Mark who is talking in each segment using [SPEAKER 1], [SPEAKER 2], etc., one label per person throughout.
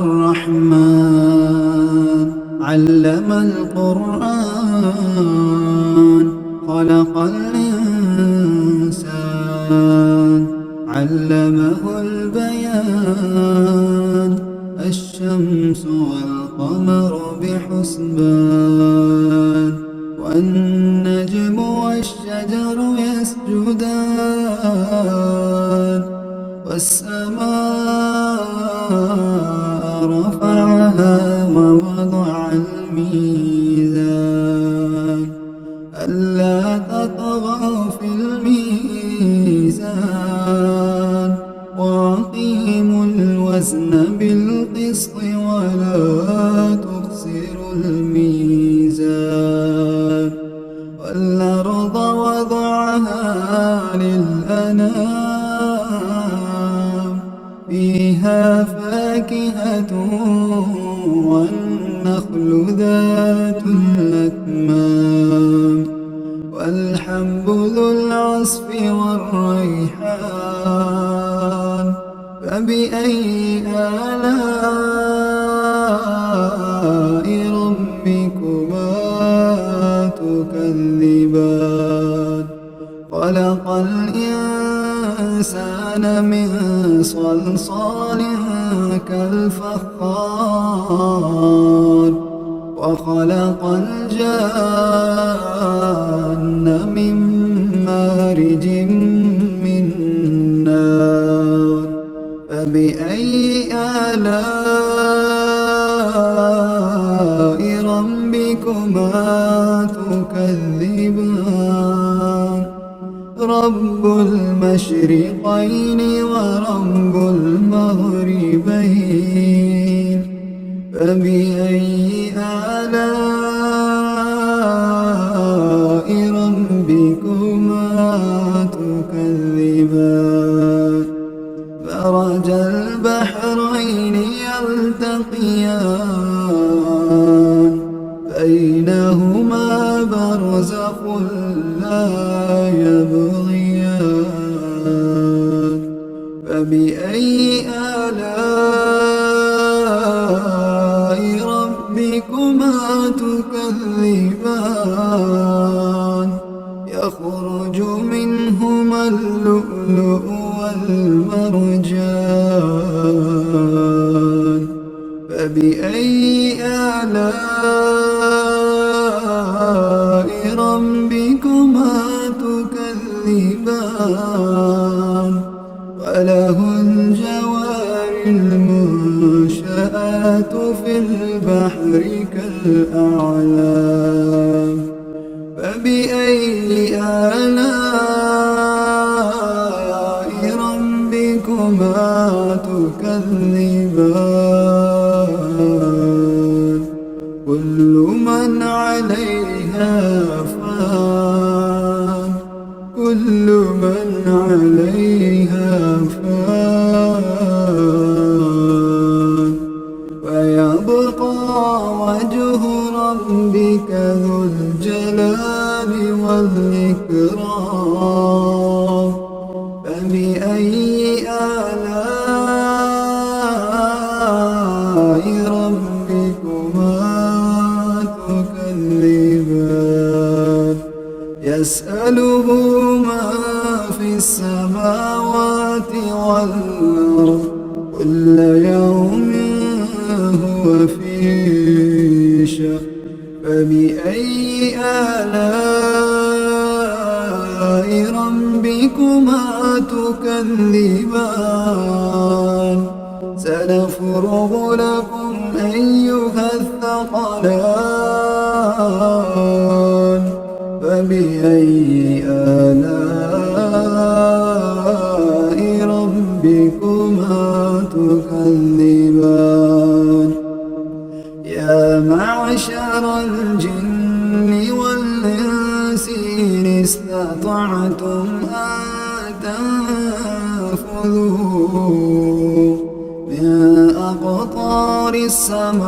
[SPEAKER 1] الرحمن علم القرآن خلق الإنسان علمه البيان الشمس والقمر بحسبان والنجم والشجر يسجدان والسماء رفعها ووضع الميزان ألا تطغوا في الميزان وأقيموا الوزن بالقسط ولا تخسروا الميزان والأرض وضعها للأنام فيها فاكهة والنخل ذات الأكمام والحب ذو العصف والريحان فبأي آلاء ربكما تكذبان خلق الإنسان من صلصال كالفخار وخلق الجان من مارج من نار فبأي آلاء ربكما تكذبان رب المشرقين ورب المغربين فبأي آلاء ربكما تكذبان مرج البحرين يلتقيان بينهما برزخ لا يبغيان فبأي آلاء ربكما تكذبان يخرج منهما اللؤلؤ والمرجان فبأي آلاء ربكما تكذبان وله الجوار المنشآت في البحر كالأعلام فبأي آلاء ربكما تكذبان كل من عليها فان كل من عليها فان ويبقى وجه ربك ذو الجلال والإكرام فبأي آلاء ربكما تكذبان يسأله ما في السماوات والأرض كل يوم هو في شأن فبأي آلاء ربكما تكذبان سنفرغ لكم أيها الثقلان فبأي آلاء ربكما تكذبان يا معشر الجن والإنس إن استطعتم أن تنفذوا من أقطار السماوات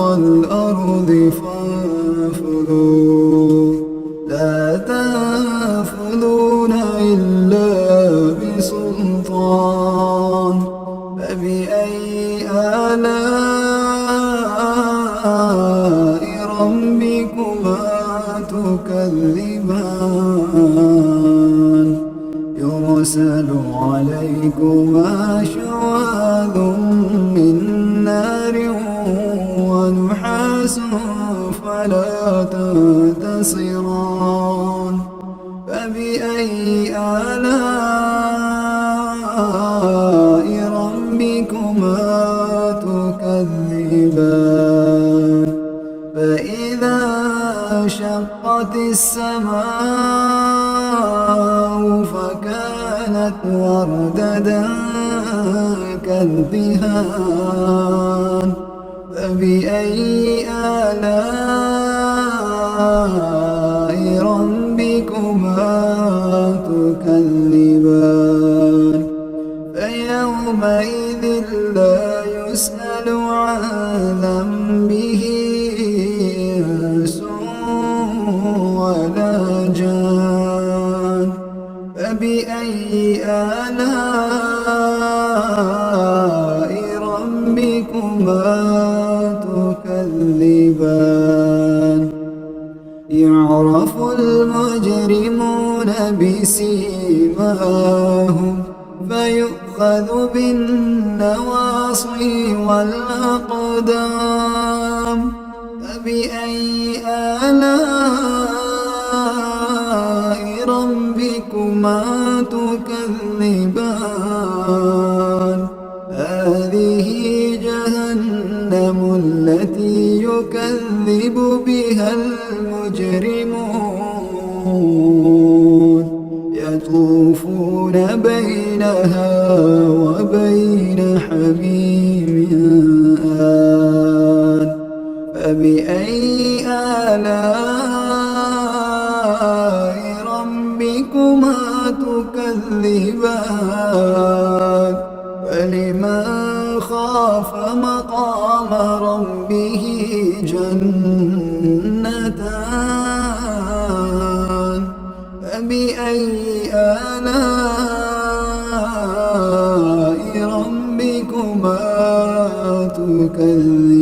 [SPEAKER 1] والأرض فانفذوا لا تنفذون إلا بسلطان فبأي آلاء ربكما تكذبان يرسل عليكما شواظ من نار ونحاس فلا تنتصران فبأي آلاء ربكما تكذبان فإذا شقت السماء فكانت وردة كالدهان فبأي آلاء ربكما تكذبان فيومئذ لا يسأل عن ذنبه إنس ولا جان فبأي آلاء ربكما تكذبان يعرف المجرمون بسيماهم فيؤخذ بالنواصي والأقدام فبأي آلاء ربكما تكذبان هذه جهنم التي يكذب بها المجرمون يطوفون بينها وبين حميم آن فبأي آلاء ربكما تكذبان فلمن خاف مقام ربه جنتان فبأي آلاء ربكما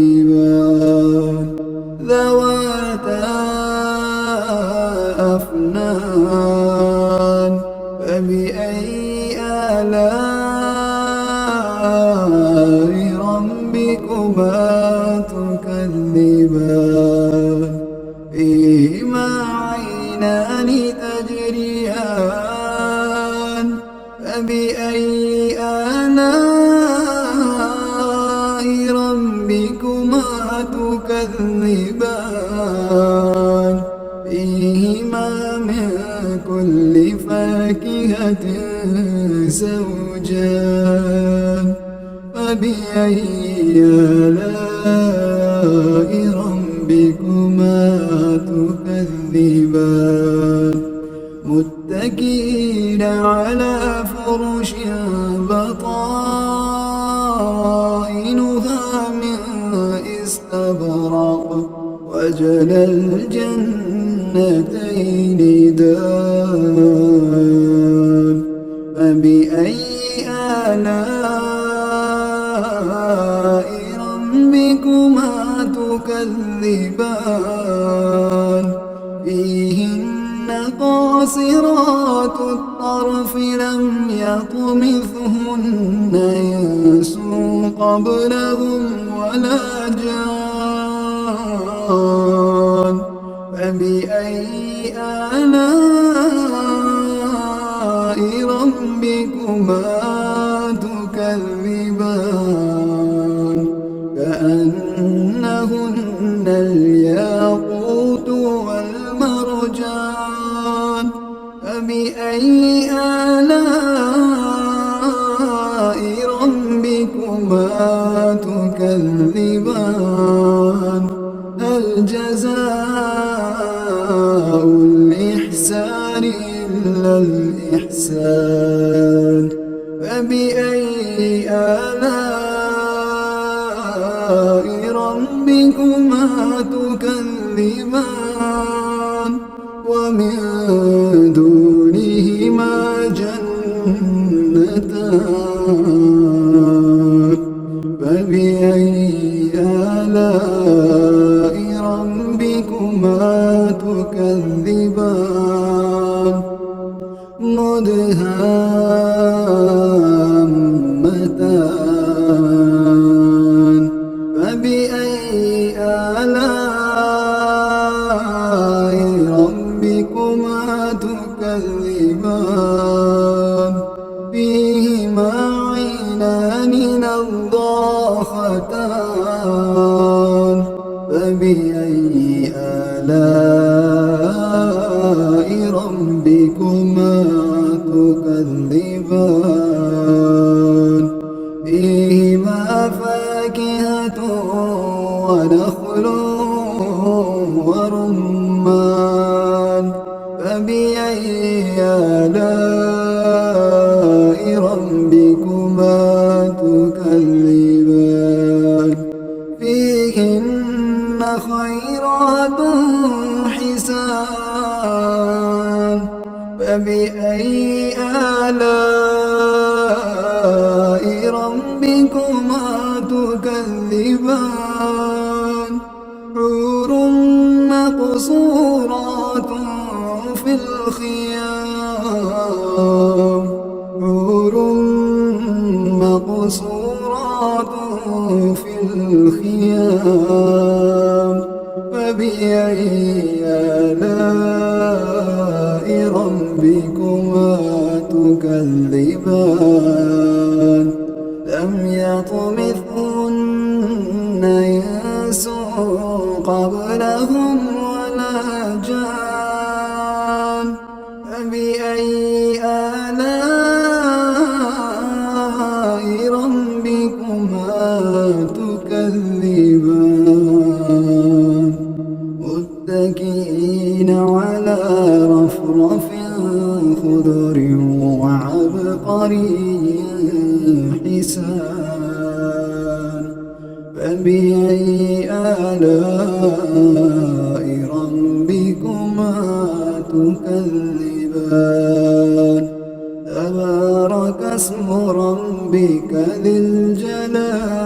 [SPEAKER 1] تكذبان ذواتا أفنان فبأي آلاء ربكما تكذبان فيهما عينان تجريان فبأي آلاء ربكما تكذبان فيهما من كل فاكهة زوجان فبأي آلاء ربكما تكذبان متكئين على فرش بطائنها من استبرق وجنى الجنتين دان فبأي آلاء ربكما تكذبان فيهن قاصرات الطرف لم يطمثهن إنس قبلهم ولا جان فبأي آلاء ربكما تكذبان كأنهن الياقوت والمرجان فبأي آلاء ربكما تكذبان هل جزاء الإحسان إلا الإحسان فبأي آلاء ربكما تكذبان ومن دونهما جنتان فبأي آلاء ربكما تكذبان مدهامتان فبأي آلاء ربكما تكذبان فيهما عينان نضاختان فبأي آلاء ربكما تكذبان فيهما فاكهة ونخل ورمان فبأي آلاء ربكما تكذبان فيهن خيرات حسان فبأي آلاء ربكما تكذبان حور مقصورات في الخيام حور مقصورات في الخيام فبأي آلاء ربكما تكذبان لم يطمثهن إنس قبلهم ولا جان فبأي آلاء ربكما تكذبان متكئين على رفرف خضر وعبقري حسان فبأي آلاء ربكما تكذبان تبارك اسم ربك ذي الجلال